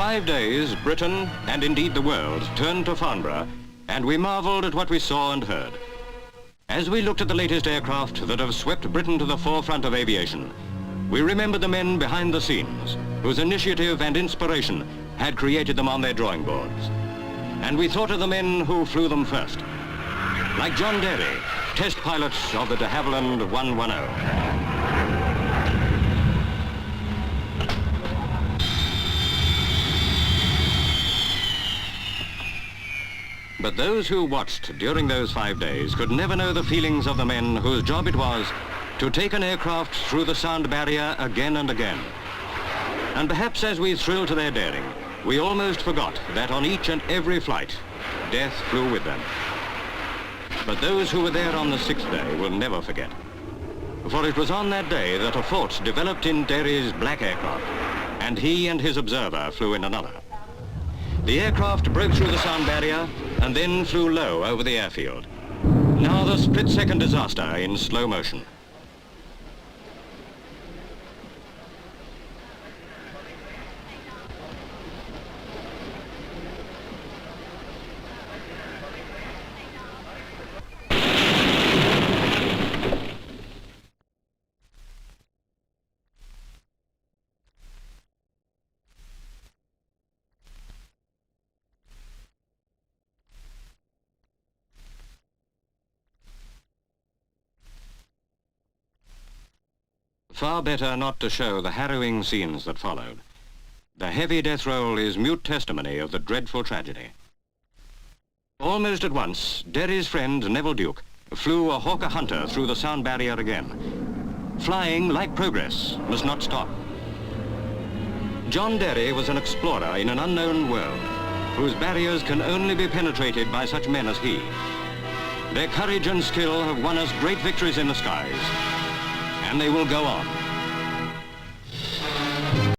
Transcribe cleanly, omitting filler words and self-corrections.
5 days, Britain, and indeed the world, turned to Farnborough, and we marvelled at what we saw and heard. As we looked at the latest aircraft that have swept Britain to the forefront of aviation, we remembered the men behind the scenes, whose initiative and inspiration had created them on their drawing boards. And we thought of the men who flew them first, like John Derry, test pilot of the de Havilland 110. But those who watched during those 5 days could never know the feelings of the men whose job it was to take an aircraft through the sound barrier again and again. And perhaps as we thrilled to their daring, we almost forgot that on each and every flight, death flew with them. But those who were there on the 6th day will never forget. For it was on that day that a fault developed in Derry's black aircraft, and he and his observer flew in another. The aircraft broke through the sound barrier and then flew low over the airfield. Now the split-second disaster in slow motion. Far better not to show the harrowing scenes that followed. The heavy death roll is mute testimony of the dreadful tragedy. Almost at once, Derry's friend Neville Duke flew a Hawker Hunter through the sound barrier again. Flying, like progress, must not stop. John Derry was an explorer in an unknown world, whose barriers can only be penetrated by such men as he. Their courage and skill have won us great victories in the skies, and they will go on.